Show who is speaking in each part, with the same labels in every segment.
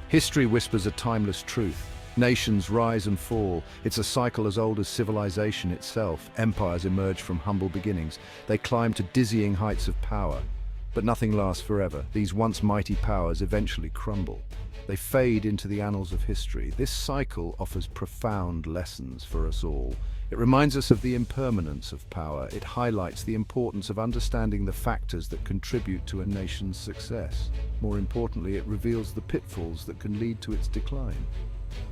Speaker 1: History whispers a timeless truth. Nations rise and fall. It's a cycle as old as civilization itself. Empires emerge from humble beginnings. They climb to dizzying heights of power. But nothing lasts forever. These once mighty powers eventually crumble. They fade into the annals of history. This cycle offers profound lessons for us all. It reminds us of the impermanence of power. It highlights the importance of understanding the factors that contribute to a nation's success. More importantly, it reveals the pitfalls that can lead to its decline.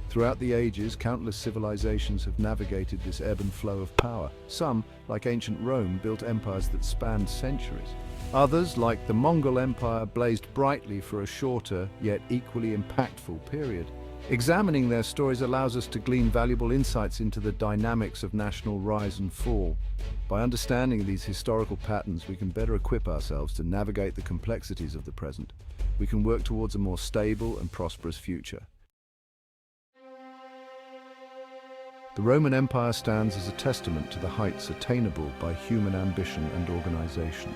Speaker 1: Throughout the ages, countless civilizations have navigated this ebb and flow of power. Some, like ancient Rome, built empires that spanned centuries. Others, like the Mongol Empire, blazed brightly for a shorter, yet equally impactful period. Examining their stories allows us to glean valuable insights into the dynamics of national rise and fall. By understanding these historical patterns, we can better equip ourselves to navigate the complexities of the present. We can work towards a more stable and prosperous future. The Roman Empire stands as a testament to the heights attainable by human ambition and organization.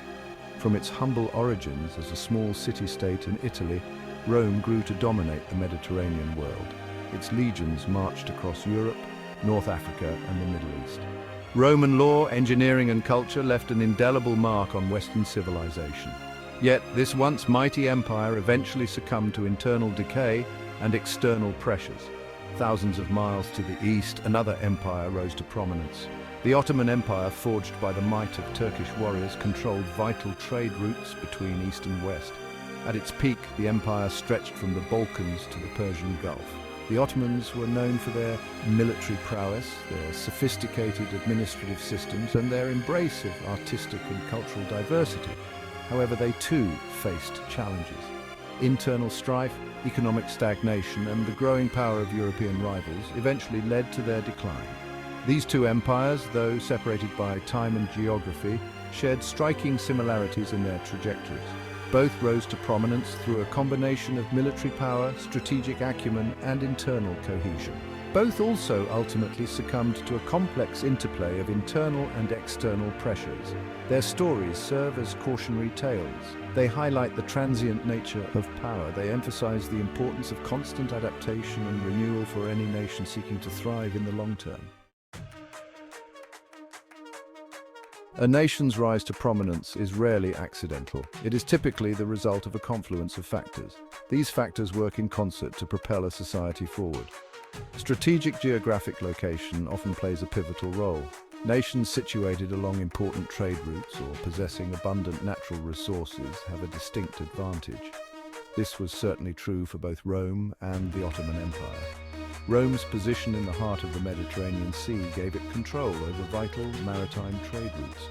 Speaker 1: From its humble origins as a small city-state in Italy, Rome grew to dominate the Mediterranean world. Its legions marched across Europe, North Africa, and the Middle East. Roman law, engineering, and culture left an indelible mark on Western civilization. Yet, this once mighty empire eventually succumbed to internal decay and external pressures. Thousands of miles to the east, another empire rose to prominence. The Ottoman Empire, forged by the might of Turkish warriors, controlled vital trade routes between east and west. At its peak, the empire stretched from the Balkans to the Persian Gulf. The Ottomans were known for their military prowess, their sophisticated administrative systems, and their embrace of artistic and cultural diversity. However, they too faced challenges. Internal strife, economic stagnation, and the growing power of European rivals eventually led to their decline. These two empires, though separated by time and geography, shared striking similarities in their trajectories. Both rose to prominence through a combination of military power, strategic acumen, and internal cohesion. Both also ultimately succumbed to a complex interplay of internal and external pressures. Their stories serve as cautionary tales. They highlight the transient nature of power. They emphasize the importance of constant adaptation and renewal for any nation seeking to thrive in the long term. A nation's rise to prominence is rarely accidental. It is typically the result of a confluence of factors. These factors work in concert to propel a society forward. Strategic geographic location often plays a pivotal role. Nations situated along important trade routes or possessing abundant natural resources have a distinct advantage. This was certainly true for both Rome and the Ottoman Empire. Rome's position in the heart of the Mediterranean Sea gave it control over vital maritime trade routes.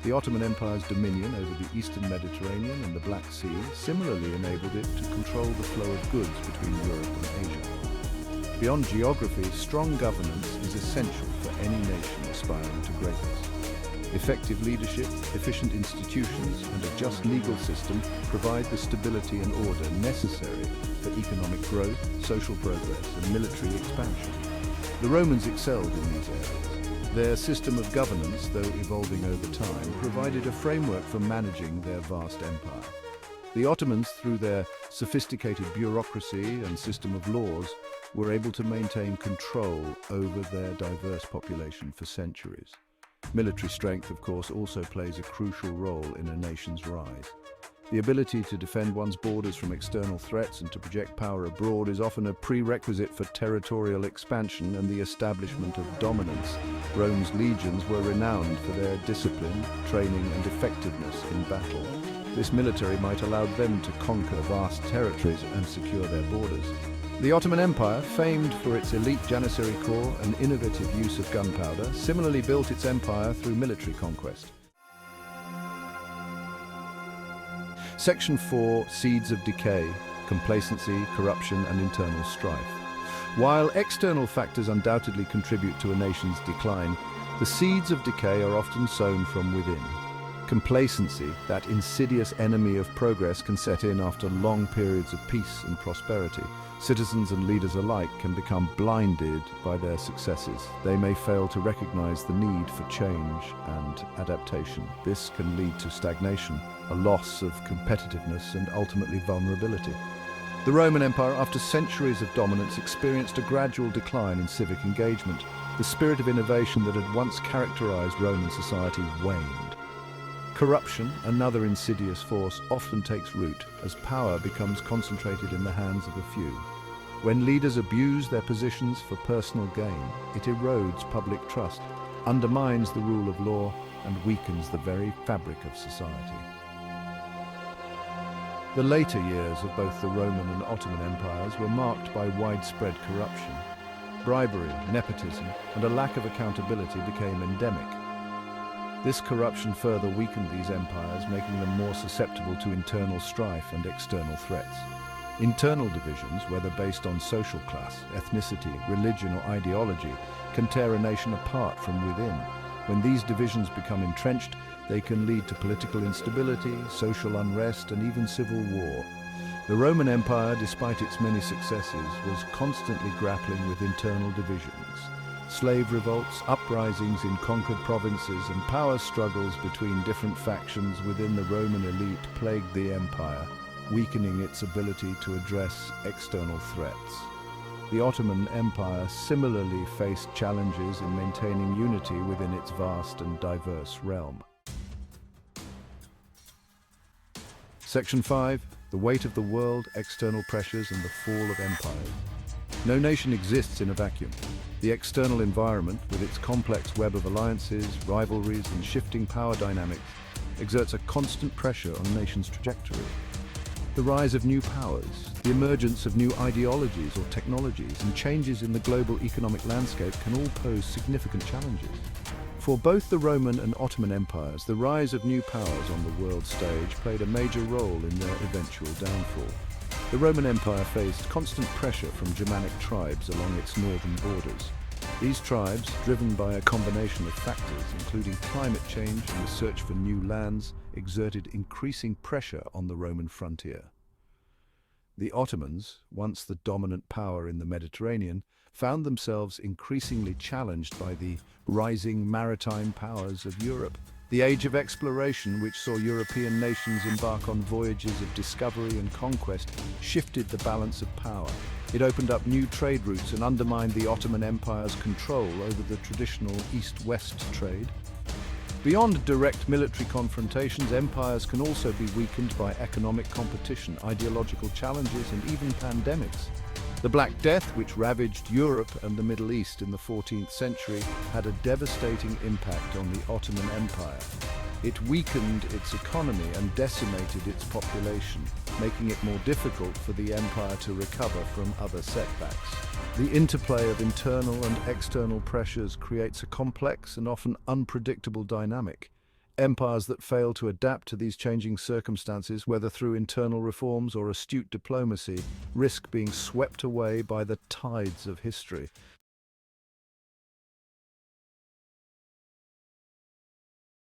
Speaker 1: The Ottoman Empire's dominion over the eastern Mediterranean and the Black Sea similarly enabled it to control the flow of goods between Europe and Asia. Beyond geography, strong governance is essential for any nation aspiring to greatness. Effective leadership, efficient institutions, and a just legal system provide the stability and order necessary for economic growth, social progress, and military expansion. The Romans excelled in these areas. Their system of governance, though evolving over time, provided a framework for managing their vast empire. The Ottomans, through their sophisticated bureaucracy and system of laws, were able to maintain control over their diverse population for centuries. Military strength, of course, also plays a crucial role in a nation's rise. The ability to defend one's borders from external threats and to project power abroad is often a prerequisite for territorial expansion and the establishment of dominance. Rome's legions were renowned for their discipline, training, and effectiveness in battle. This military might allow them to conquer vast territories and secure their borders. The Ottoman Empire, famed for its elite Janissary Corps and innovative use of gunpowder, similarly built its empire through military conquest. Section 4, Seeds of Decay, Complacency, Corruption, and Internal Strife. While external factors undoubtedly contribute to a nation's decline, the seeds of decay are often sown from within. Complacency, that insidious enemy of progress, can set in after long periods of peace and prosperity. Citizens and leaders alike can become blinded by their successes. They may fail to recognize the need for change and adaptation. This can lead to stagnation, a loss of competitiveness, and ultimately vulnerability. The Roman Empire, after centuries of dominance, experienced a gradual decline in civic engagement. The spirit of innovation that had once characterized Roman society waned. Corruption, another insidious force, often takes root as power becomes concentrated in the hands of a few. When leaders abuse their positions for personal gain, it erodes public trust, undermines the rule of law, and weakens the very fabric of society. The later years of both the Roman and Ottoman empires were marked by widespread corruption. Bribery, nepotism, and a lack of accountability became endemic. This corruption further weakened these empires, making them more susceptible to internal strife and external threats. Internal divisions, whether based on social class, ethnicity, religion, or ideology, can tear a nation apart from within. When these divisions become entrenched, they can lead to political instability, social unrest, and even civil war. The Roman Empire, despite its many successes, was constantly grappling with internal divisions. Slave revolts, uprisings in conquered provinces, and power struggles between different factions within the Roman elite plagued the empire, weakening its ability to address external threats. The Ottoman Empire similarly faced challenges in maintaining unity within its vast and diverse realm. Section 5. The weight of the world, external pressures, and the fall of empires. No nation exists in a vacuum. The external environment, with its complex web of alliances, rivalries, and shifting power dynamics, exerts a constant pressure on a nation's trajectory. The rise of new powers, the emergence of new ideologies or technologies, and changes in the global economic landscape can all pose significant challenges. For both the Roman and Ottoman empires, the rise of new powers on the world stage played a major role in their eventual downfall. The Roman Empire faced constant pressure from Germanic tribes along its northern borders. These tribes, driven by a combination of factors, including climate change and the search for new lands, exerted increasing pressure on the Roman frontier. The Ottomans, once the dominant power in the Mediterranean, found themselves increasingly challenged by the rising maritime powers of Europe. The age of exploration, which saw European nations embark on voyages of discovery and conquest, shifted the balance of power. It opened up new trade routes and undermined the Ottoman Empire's control over the traditional East-West trade. Beyond direct military confrontations, empires can also be weakened by economic competition, ideological challenges, and even pandemics. The Black Death, which ravaged Europe and the Middle East in the 14th century, had a devastating impact on the Ottoman Empire. It weakened its economy and decimated its population, making it more difficult for the empire to recover from other setbacks. The interplay of internal and external pressures creates a complex and often unpredictable dynamic. Empires that fail to adapt to these changing circumstances, whether through internal reforms or astute diplomacy, risk being swept away by the tides of history.